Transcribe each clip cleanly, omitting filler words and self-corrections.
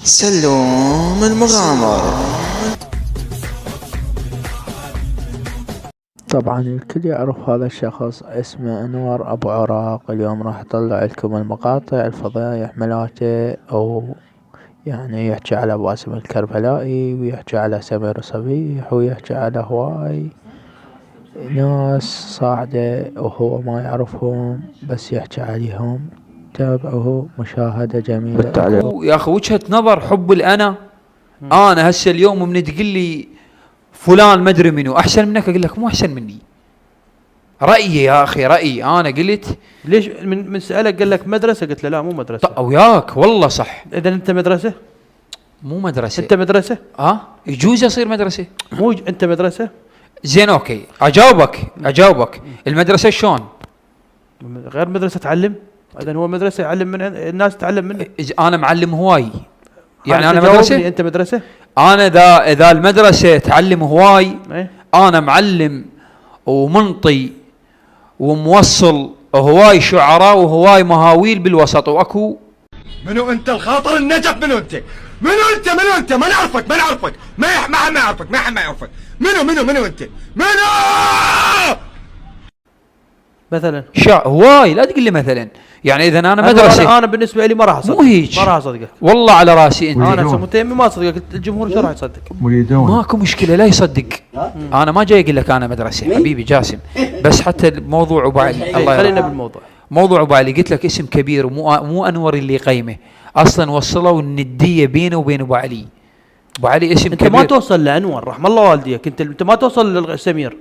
سلوم المغامر. طبعا الكل يعرف هذا الشخص، اسمه أنور أبو عراق. اليوم راح أطلع لكم المقاطع الفضايح ملاته، أو يعني يحكي على باسم الكربلائي، ويحكي على سمير صبيح، ويحكي على هواي ناس صاعدة وهو ما يعرفهم بس يحكي عليهم. تابعوه مشاهدة جميلة. يا اخي وجهة نظر حب الأنا. انا هسه اليوم من تقول لي فلان ما ادري منو احسن منك، اقول لك مو احسن مني. رايي يا اخي، رايي انا. قلت ليش من سألك قال لك مدرسة؟ قلت له لا مو مدرسة. وياك والله صح. اذا انت مدرسة؟ مو مدرسة. انت مدرسة؟ يجوز يصير مدرسة. انت مدرسة؟ زين اوكي، اجاوبك. المدرسة شلون؟ غير مدرسة تعلم. اذا هو مدرسة يعلم من الناس تتعلم منه. انا معلم هواي، يعني انا مدرسة. انت مدرسة؟ انا اذا المدرسة تعلم هواي، ايه؟ انا معلم ومنطي وموصل هواي شعراء وهواي مهاويل بالوسط. واكو منو انت الخاطر النجف؟ منو انت؟ منو انت؟ ما نعرفك. ما يعرفك. منو انت؟ مثلا هواي. لا تقول لي مثلا، يعني اذا انا مدرسه انا بالنسبه لي ما راح اصدق. مو هيك، ما راح اصدقك والله على راسي. انت انا متيمي ما اصدقك. الجمهور شو راح يصدق؟ ماكو مشكله، لا يصدق. انا ما جاي اقول لك انا مدرسه حبيبي جاسم، بس حتى الموضوع وبالي. الله خلينا بالموضوع. موضوع وبالي. قلت لك اسم كبير، ومو انور اللي قيمه اصلا. وصلوا النديه بينه وبين ابو علي. ابو علي اسم انت كبير. ما توصل لانور رحم الله والديك. انت ما توصل لسمير.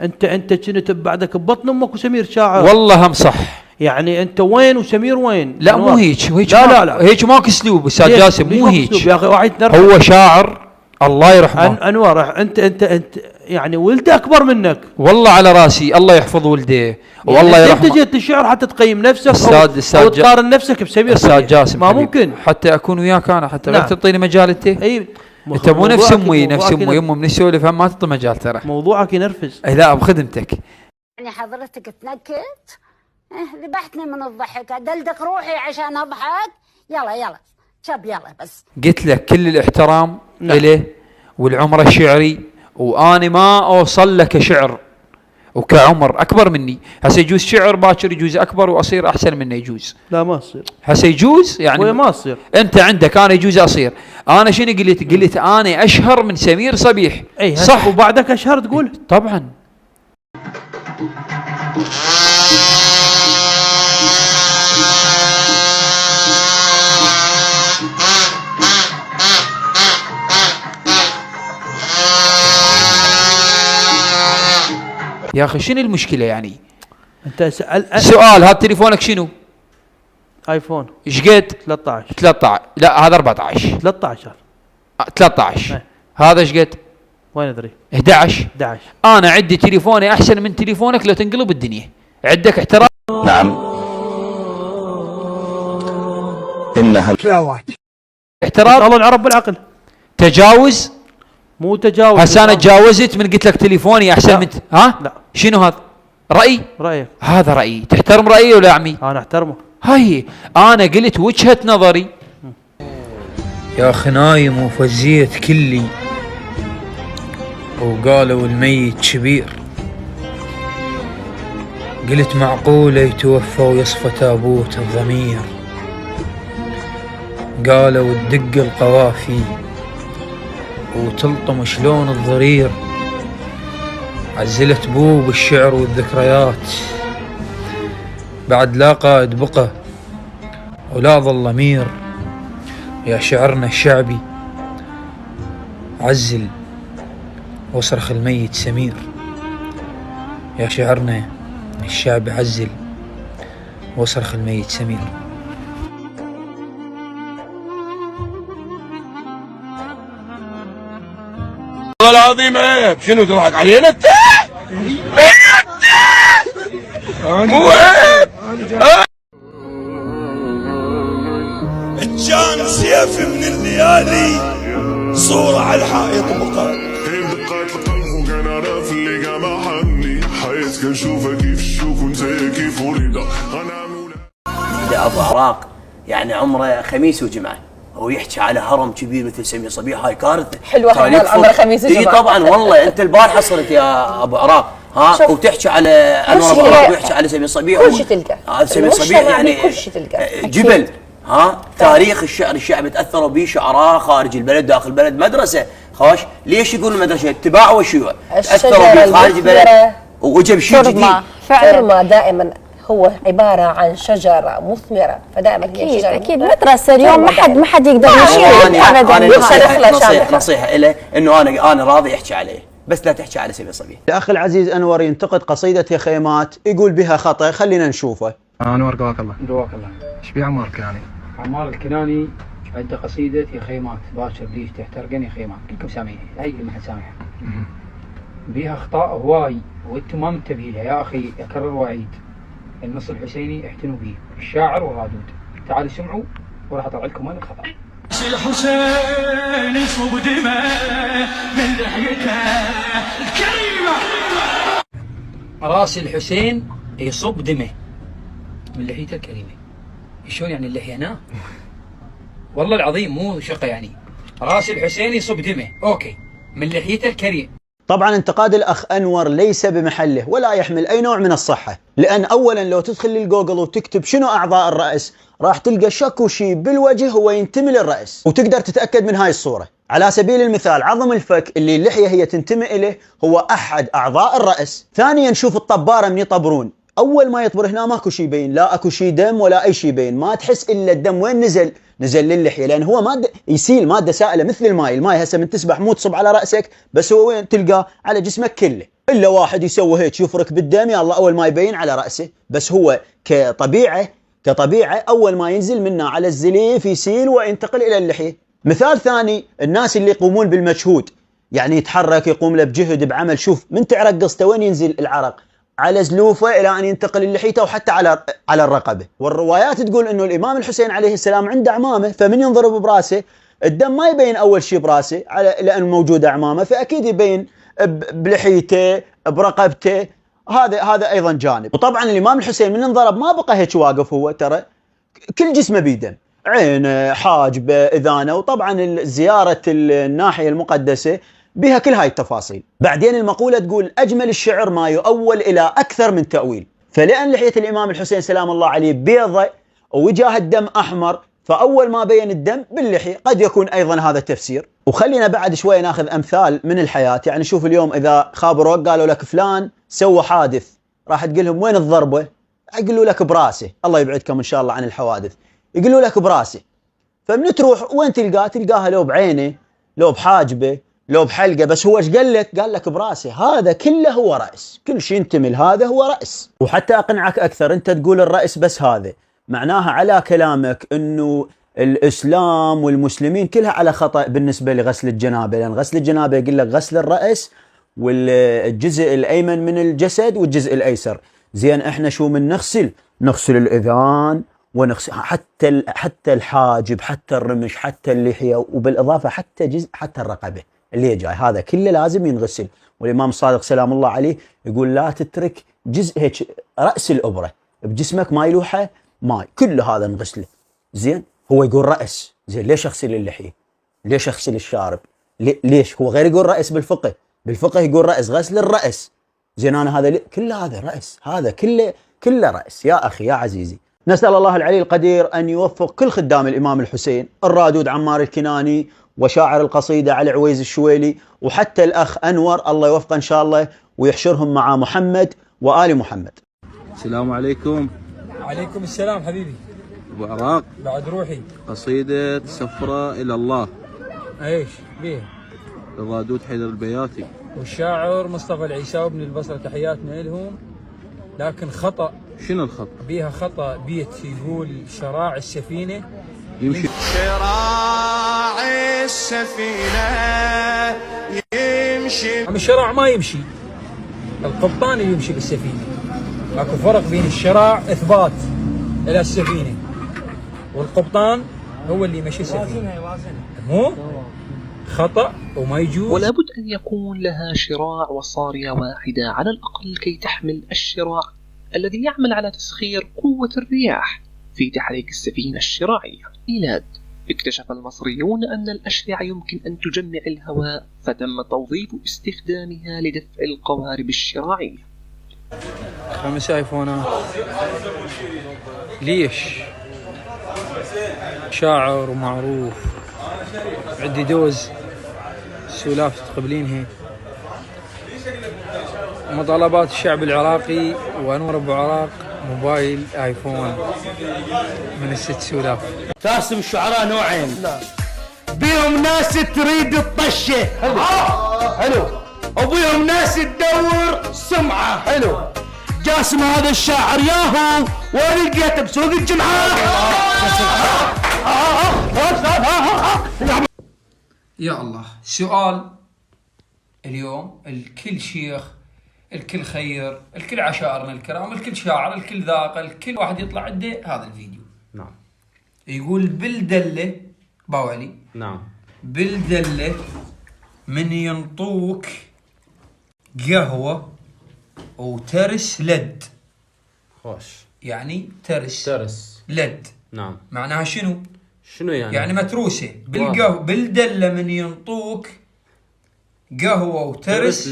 انت كنت بعدك ببطن امك وسمير شاعر. والله هم صح. يعني انت وين وسمير وين؟ لا مو هيك. لا هيك ماكو اسلوب استاذ جاسم. مو هيك يا اخي. واحد هو شاعر الله يرحمه. انور انت يعني ولده اكبر منك. والله على راسي، الله يحفظ ولده والله يعني يرحمه. انت جيت الشعر حتى تقيم نفسك او تقارن نفسك بسمير استاذ جاسم ما ممكن حتى اكون وياك انا، حتى لا تعطيني مجال. انت انت مو نفس امي يمه من السولف، هم ما تعطي مجال ترى. موضوعك ينرفز. لا بخدمتك. يعني حضرتك تنكت؟ ذبحتني من الضحك. ادلدق روحي عشان اضحك. يلا شب يلا بس. قلت لك كل الاحترام إله والعمر الشعري، واني ما اوصل لك شعر وكعمر اكبر مني. هسه يجوز شعر باكر يجوز اكبر واصير احسن منه يجوز. لا ما تصير. هسه يجوز يعني ما تصير. انت عندك انا يجوز اصير. انا شنو قلت انا اشهر من سمير صبيح. اي صح. وبعدك اشهر تقول طبعا. يا اخي شنو المشكله يعني؟ انت سؤال، هذا تليفونك شنو؟ ايفون. ايش قد؟ 13. لا هذا 14. 13 هذا ايش قد؟ وين ادري. 11. انا عندي تليفوني احسن من تليفونك لو تنقلب الدنيا. عندك احترام؟ نعم. انها احترام. الله العرب بالعقل. تجاوز؟ مو تجاوز. هسه انا تجاوزت من قلت لك تليفوني احسن من لا. شنو هذا؟ رايك. هذا رايي. تحترم رايي ولا عمي؟ انا احترمه. هاي انا قلت وجهة نظري. يا اخي نايم وفزيت كلي، وقالوا الميت كبير. قلت معقولة يتوفى ويصفى تابوت الضمير. قالوا تدق القوافي وتلطم شلون الضرير. عزلت بو بالشعر والذكريات، بعد لا قائد بقى ولا ظل أمير. يا شعرنا الشعبي عزل وصرخ الميت سمير. يا شعرنا الشعبي عزل وصرخ الميت سمير. والله العظيم عيب. شنو تضحك علينا انت؟ مو عيب. كان سيف من الليالي صورة على الحائط بقى. دقات القلب وكان عارف اللي قام حني حياتك نشوفك كيف الشوك وانت كيف وليدة. انا ابو عراق يعني عمره خميس وجمعه. هو يحكي على هرم كبير مثل سمير صبيح، هاي كارثه. حلوه حمال عمر خميس اي طبعا والله. انت البارحه صرت يا ابو عراق ها وتحكي على انور ابو عراق ويحكي على سمير صبيح. كل شيء تلقى هذا سمير صبيح يعني كل شيء تلقى جبل. ها تاريخ الشعر، الشعب تاثروا به شعراء خارج البلد داخل البلد. مدرسه خوش. ليش يقولون المدرسه؟ اتباع وشيوع تاثروا به خارج البلد وجب شيء جديد. فعلا دائما هو عباره عن شجره مثمره، فدائما هي شجره اكيد مدرسه. اليوم ما حد يقدر يشيل ابدا. نصيحه له انه انا راضي يحكي عليه، بس لا تحكي على سمير صبيح. الاخ العزيز انور ينتقد قصيده يا خيمات، يقول بها خطا. خلينا نشوفه. انور قواك الله. قواك الله. ايش بيه عمار الكناني؟ عمار الكناني عنده قصيده يا خيمات، باكر ليش تحترقني يا خيمات، كلكم سامعينها، هي ما حد سامعها. بيها اخطاء هواي وانتم ما منتبهين لها يا اخي. اكرر واعيد، النص الحسيني احتنوا به، الشاعر والرادود. تعالوا سمعوا وراح اطلع لكم وين الخطا. الحسين يصب دماء من لحيته الكريمه. راس الحسين يصب دمه من لحيته الكريمه. شلون يعني اللحيه هنا؟ والله العظيم مو شقه يعني. راس الحسين يصب دمه، اوكي، من لحيته الكريم. طبعا انتقاد الأخ أنور ليس بمحله ولا يحمل أي نوع من الصحة، لأن أولا لو تدخل للجوجل وتكتب شنو أعضاء الرأس راح تلقى شكو شيء بالوجه هو ينتمي للرأس، وتقدر تتأكد من هاي الصورة. على سبيل المثال عظم الفك اللي اللحية هي تنتمي إليه هو أحد أعضاء الرأس. ثانيا شوف الطبارة من يطبرون، أول ما يطبر هنا ماكو شيء يبين، لا أكو شيء دم ولا أي شيء يبين، ما تحس إلا الدم وين نزل للحية، لأن هو مادة يسيل، مادة سائلة مثل الماء. الماء هسه من تسبح مو تصب على رأسك، بس هو وين تلقاه؟ على جسمك كله. إلا واحد يسوي هيك يفرك بالدم، يا الله أول ما يبين على رأسه، بس هو كطبيعة أول ما ينزل منه على الزليف يسيل وينتقل إلى اللحية. مثال ثاني، الناس اللي يقومون بالمجهود، يعني يتحرك يقوم له بجهد بعمل، شوف من تعرق قصته وين ينزل العرق؟ على زلوفه الى ان ينتقل للحيته وحتى على الرقبه. والروايات تقول انه الامام الحسين عليه السلام عنده عمامه، فمن ينضرب براسه الدم ما يبين اول شيء براسه لان موجوده عمامه، فاكيد يبين بلحيته برقبته. هذا ايضا جانب. وطبعا الامام الحسين من انضرب ما بقى هيك واقف، هو ترى كل جسمه بيدم، عينه، حاجبه، اذانه، وطبعا زياره الناحيه المقدسه بها كل هاي التفاصيل. بعدين المقولة تقول أجمل الشعر ما يؤول إلى أكثر من تأويل، فلأن لحية الإمام الحسين سلام الله عليه بيضة ووجاه الدم أحمر، فأول ما بين الدم باللحية. قد يكون أيضا هذا التفسير. وخلينا بعد شوي ناخذ أمثال من الحياة. يعني شوف اليوم إذا خابروك قالوا لك فلان سوى حادث، راح تقول لهم وين الضربة؟ يقولوا لك براسه. الله يبعدكم إن شاء الله عن الحوادث. يقولوا لك براسه، فمن تروح وين تلقاها لو بعينه، لو بحاجبه، لو بحلقه، بس هو ايش قال لك؟ قال لك براسه. هذا كله هو رأس، كل شيء ينتمي هذا هو رأس. وحتى أقنعك أكثر، أنت تقول الرأس بس هذا معناها على كلامك أنه الإسلام والمسلمين كلها على خطأ بالنسبة لغسل الجنابة، لأن غسل الجنابة يقول لك غسل الرأس والجزء الأيمن من الجسد والجزء الأيسر. زين احنا شو من نغسل الإذان ونغسل حتى الحاجب، حتى الرمش، حتى اللحية، وبالإضافة حتى الرقبة اللي جاي، هذا كله لازم ينغسل. والإمام الصادق سلام الله عليه يقول لا تترك جزء هيك رأس الإبرة بجسمك ما يلوحه ماي، كل هذا نغسله. زين هو يقول رأس، زين ليش أغسل اللحية؟ ليش أغسل الشارب؟ ليش هو غير يقول رأس بالفقه يقول رأس، غسل الرأس. زين أنا هذا كل هذا رأس، هذا كله رأس. يا أخي يا عزيزي، نسأل الله العلي القدير أن يوفق كل خدام الإمام الحسين، الرادود عمار الكناني، وشاعر القصيدة علي عويز الشويلي، وحتى الأخ أنور الله يوفقه إن شاء الله ويحشرهم مع محمد وآل محمد. السلام عليكم. وعليكم السلام حبيبي. أبو عراق بعد روحي. قصيدة سفرة إلى الله. ايش بيه؟ الرادود حيدر البياتي والشاعر مصطفى العيساوي بن البصرة، تحياتنا لهم. لكن خطأ. شنو الخطأ؟ بيها خطأ بيت يقول شراع السفينة يمشي. شراع السفينة يمشي. الشراع ما يمشي، القبطان اللي يمشي بالسفينة. اكو فرق بين الشراع إثبات إلى السفينة، والقبطان هو اللي يمشي السفينة. مو خطأ وما يجوز. ولا بد أن يكون لها شراع وصارية واحدة على الأقل كي تحمل الشراع الذي يعمل على تسخير قوة الرياح في تحريك السفينة الشراعية. ميلاد اكتشف المصريون أن الأشرعة يمكن أن تجمع الهواء، فتم توظيف استخدامها لدفع القوارب الشراعية. 5 ايفونات. ليش؟ شاعر ومعروف، عندي دوز سولافة تقبلينها. مطالبات الشعب العراقي وانور ابو عراق موبايل ايفون من ال6 سولاف. ترسم الشعراء نوعين، بيهم ناس تريد الطشه حلو، وبيهم ناس تدور سمعه حلو. جاسم هذا الشاعر ياهو ولقيته بسوق الجمعه. يا الله، سؤال اليوم الكل شيخ، الكل خير، الكل عشائرنا الكرام، الكل شاعر، الكل ذاق، الكل واحد يطلع عنده هذا الفيديو. نعم. يقول بالدلة باوعلي. نعم. بالدلة من ينطوك قهوة وترس لد. خوش. يعني ترس لد. نعم. معناها شنو؟ شنو يعني؟ يعني متروسة بالقهوة بالدلة من ينطوك قهوة وترس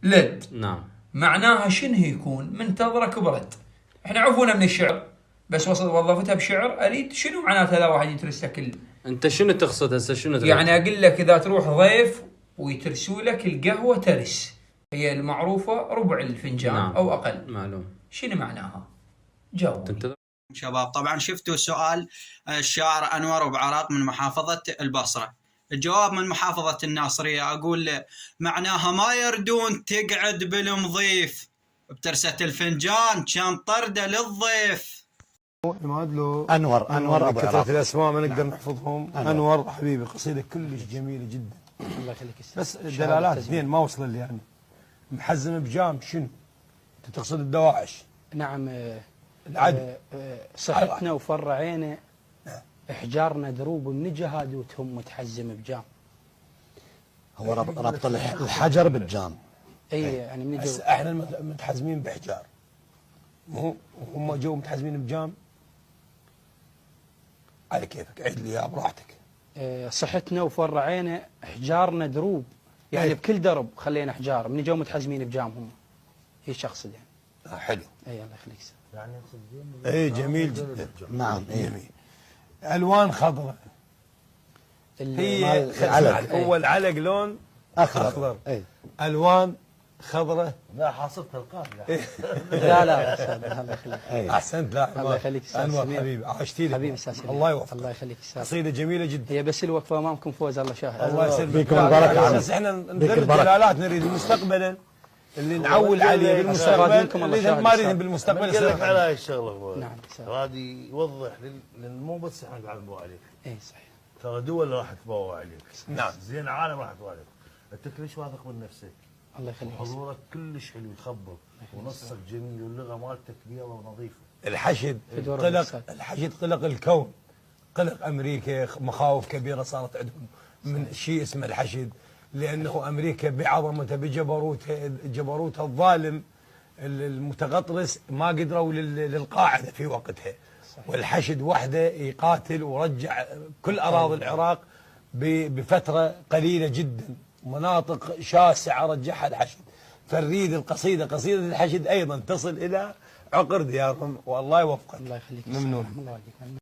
لد. نعم. معناها شنو يكون؟ منتظرة كبرت. احنا عفونا من الشعر، بس وظفتها بشعر. اريد شنو معناتها لا واحد يترس لك انت شنو تقصد هسه؟ شنو تريد؟ يعني اقول لك اذا تروح ضيف ويترسوا لك القهوة ترس، هي المعروفة ربع الفنجان. نعم. او اقل. معلوم. شنو معناها؟ جاوب. شباب طبعا شفتوا سؤال الشاعر انور ابو عراق من محافظة البصرة. الجواب من محافظة الناصرية. أقول له معناها ما يردون تقعد بالمضيف بترسة الفنجان كان طردة للضيف. أنور أبو عراق. كثرة الأسماء ما نقدر نحفظهم. أنور حبيبي قصيدة كلش جميلة جدا. الله يخليك. بس الدلالات اثنين ما وصل لي يعني. محزم بجام شنو؟ أنت تقصد الدواعش؟ نعم. العدل. صحتنا وفرعينا احجارنا دروب من جهادوتهم متحزم بجام. هو ربط الحجر بالجام. اي يعني من جو. احنا متحزمين بحجار، هم جو متحزمين بجام. على كيفك، عيد لي اياها براحتك. صحتنا وفرعينا احجارنا دروب، يعني بكل درب خلينا احجار من جو متحزمين بجام. هم هي شخص يعني. حلو. اي الله يخليك. يعني اي جميل جدا. نعم جميل. الوان خضراء. هي اول علق لون اخضر. الوان خضراء. لا حاصلت القافله. لا الله يخليك. احسنت. لا الله يخليك انور حبيبي، عاشتي لي حبيبي استاذ. الله يوفقك. الله يخليك استاذ. قصيده جميله جدا. هي بس الوقفه امامكم فوز الله شاهد. الله يسلمك. بس احنا ندرب الدلالات، نريد مستقبلا اللي نعول عليه بالمستقبل، اللي ما نريد بالمستقبل. قال لك على هاي الشغله. نعم. هذه يوضح مو بس احنا قاعد نبوع عليك. اي صحيح. ترى دول راح تبوع عليك. نعم. زين عالم راح تبوع عليك. انت كلش واثق من نفسك. الله يخليك. حضورك كلش حلو يخبر، ونصك جميل، واللغه مالتك بيضة ونظيفه. الحشد قلق الكون، قلق امريكا، مخاوف كبيره صارت عندهم من شيء اسمه الحشد، لانه امريكا بعظمتها بجبروتها الظالم المتغطرس ما قدروا للقاعده في وقتها. والحشد وحده يقاتل ورجع كل اراضي العراق بفتره قليله جدا، مناطق شاسعه رجعها الحشد. فنريد قصيده الحشد ايضا تصل الى عقر ديارهم، والله يوفقك. الله يخليك. ممنون.